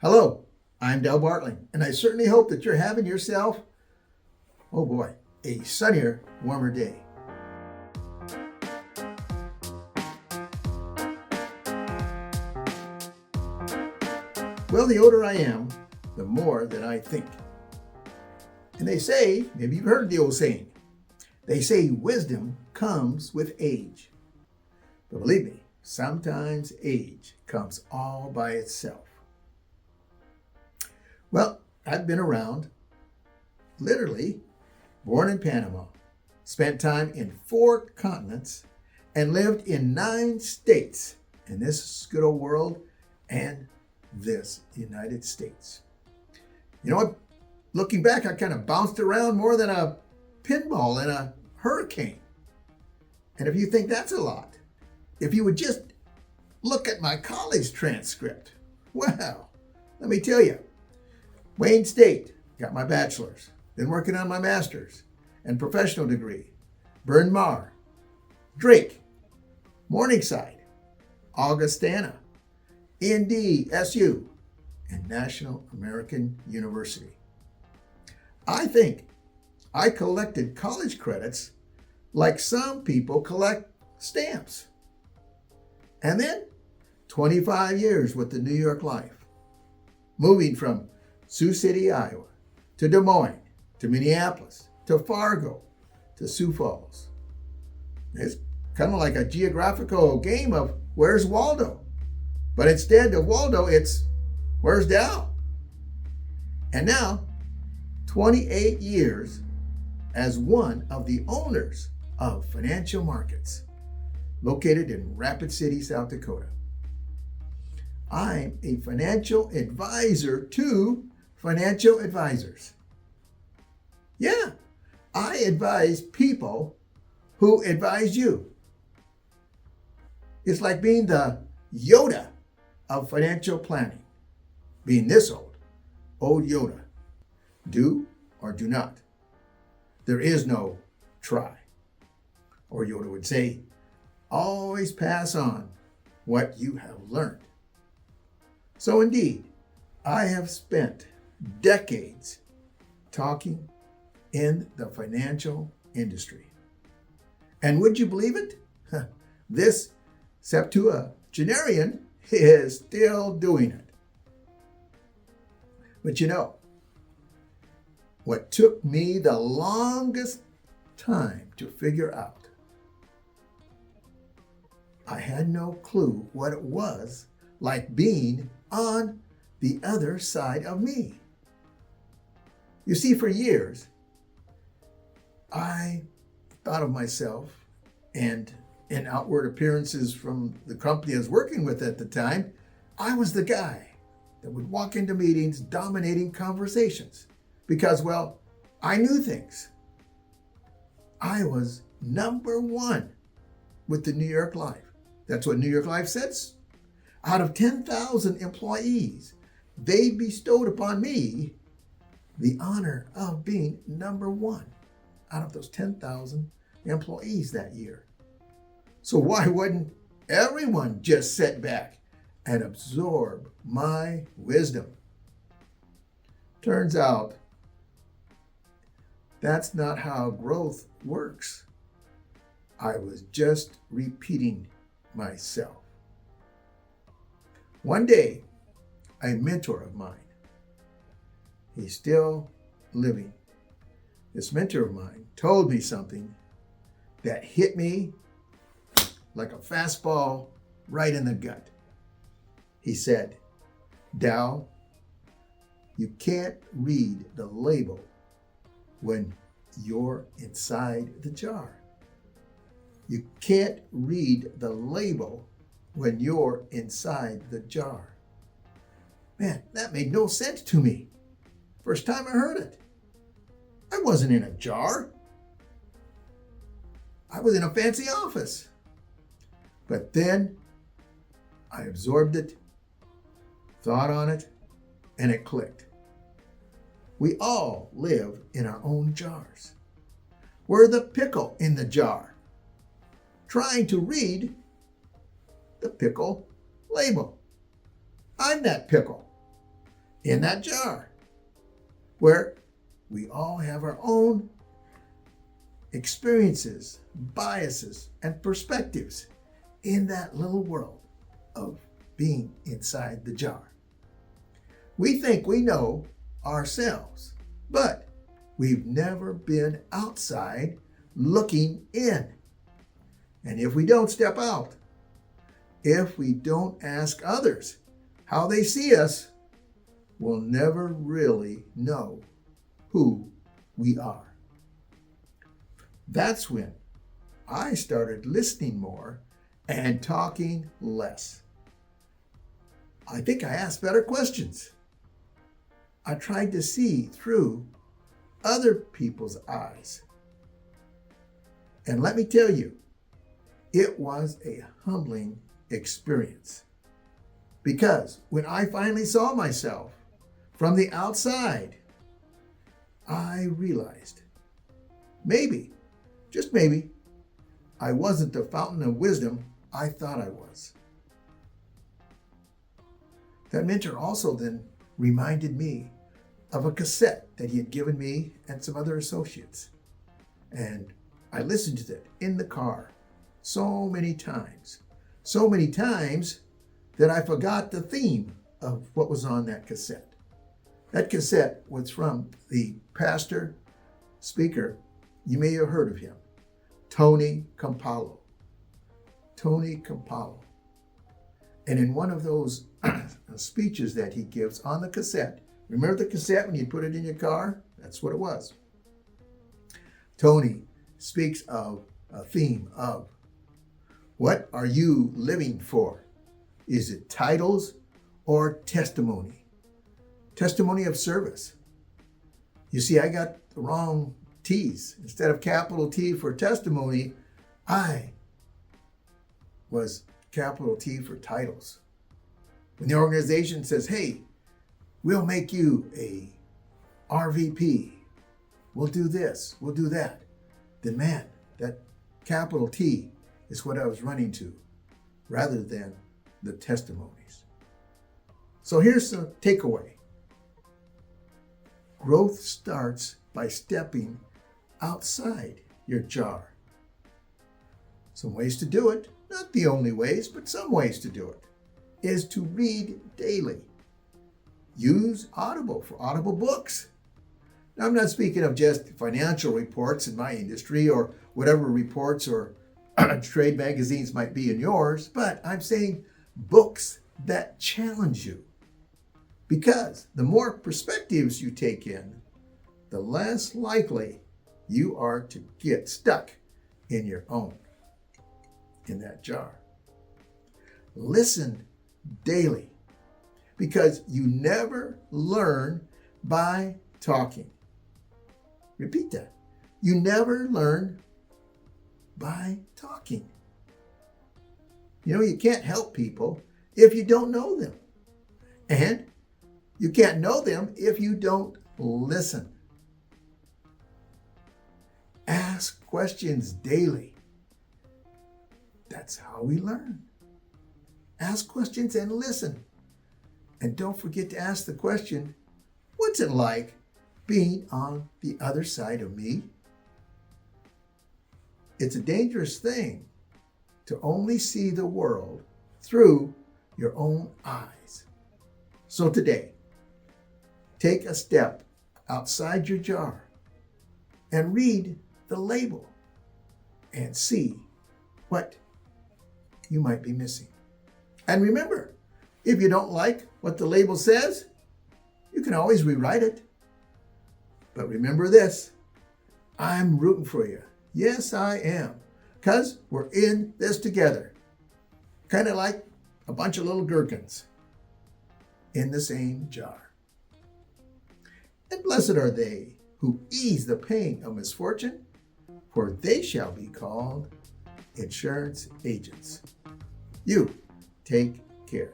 Hello, I'm Del Bartling, and I certainly hope that you're having yourself, oh boy, a sunnier, warmer day. Well, the older I am, the more that I think. And they say, maybe you've heard the old saying, they say wisdom comes with age. But believe me, sometimes age comes all by itself. Well, I've been around, literally, born in Panama, spent time in 4 continents, and lived in 9 states in this good old world and this United States. You know what? Looking back, I kind of bounced around more than a pinball in a hurricane. And if you think that's a lot, if you would just look at my college transcript, well, let me tell you, Wayne State, got my bachelor's, then working on my master's and professional degree. Bryn Mawr, Drake, Morningside, Augustana, NDSU, and National American University. I think I collected college credits like some people collect stamps. And then 25 years with the New York Life, moving from Sioux City, Iowa, to Des Moines, to Minneapolis, to Fargo, to Sioux Falls. It's kind of like a geographical game of where's Waldo? But instead of Waldo, it's where's Dal? And now, 28 years as one of the owners of Financial Markets, located in Rapid City, South Dakota. I'm a financial advisor to financial advisors. Yeah, I advise people who advise you. It's like being the Yoda of financial planning. Being this old Yoda. Do or do not. There is no try. Or Yoda would say, always pass on what you have learned. So indeed, I have spent decades talking in the financial industry. And would you believe it? This septuagenarian is still doing it. But you know, what took me the longest time to figure out, I had no clue what it was like being on the other side of me. You see, for years, I thought of myself, and in outward appearances from the company I was working with at the time, I was the guy that would walk into meetings dominating conversations because, well, I knew things. I was number 1 with the New York Life. That's what New York Life says. Out of 10,000 employees, they bestowed upon me the honor of being number 1 out of those 10,000 employees that year. So why wouldn't everyone just sit back and absorb my wisdom? Turns out, that's not how growth works. I was just repeating myself. One day, a mentor of mine, he's still living. This mentor of mine told me something that hit me like a fastball right in the gut. He said, Dal, you can't read the label when you're inside the jar. You can't read the label when you're inside the jar. Man, that made no sense to me. First time I heard it. I wasn't in a jar. I was in a fancy office. But then I absorbed it, thought on it, and it clicked. We all live in our own jars. We're the pickle in the jar, trying to read the pickle label. I'm that pickle. in that jar, where we all have our own experiences, biases, and perspectives in that little world of being inside the jar. We think we know ourselves, but we've never been outside looking in. And if we don't step out, if we don't ask others how they see us, we'll never really know who we are. That's when I started listening more and talking less. I think I asked better questions. I tried to see through other people's eyes. And let me tell you, it was a humbling experience. Because when I finally saw myself from the outside, I realized maybe, just maybe, I wasn't the fountain of wisdom I thought I was. That mentor also then reminded me of a cassette that he had given me and some other associates. And I listened to it in the car so many times that I forgot the theme of what was on that cassette. That cassette was from the pastor, speaker, you may have heard of him, Tony Campolo. Tony Campolo. And in one of those speeches that he gives on the cassette, remember the cassette when you put it in your car? That's what it was. Tony speaks of a theme of, what are you living for? Is it titles or testimony? Testimony of service. You see, I got the wrong T's. Instead of capital T for testimony, I was capital T for titles. When the organization says, hey, we'll make you a RVP, we'll do this, we'll do that, then man, that capital T is what I was running to, rather than the testimonies. So here's the takeaway. Growth starts by stepping outside your jar. Some ways to do it, not the only ways, but some ways to do it, is to read daily. Use Audible for Audible books. Now, I'm not speaking of just financial reports in my industry or whatever reports or trade magazines might be in yours, but I'm saying books that challenge you. Because the more perspectives you take in, the less likely you are to get stuck in your own, in that jar. Listen daily, because you never learn by talking. Repeat that. You never learn by talking. You know, you can't help people if you don't know them. And you can't know them if you don't listen. Ask questions daily. That's how we learn. Ask questions and listen. And don't forget to ask the question, what's it like being on the other side of me? It's a dangerous thing to only see the world through your own eyes. So today, take a step outside your jar and read the label and see what you might be missing. And remember, if you don't like what the label says, you can always rewrite it. But remember this, I'm rooting for you. Yes, I am. Because we're in this together. Kind of like a bunch of little gherkins in the same jar. And blessed are they who ease the pain of misfortune, for they shall be called insurance agents. You take care.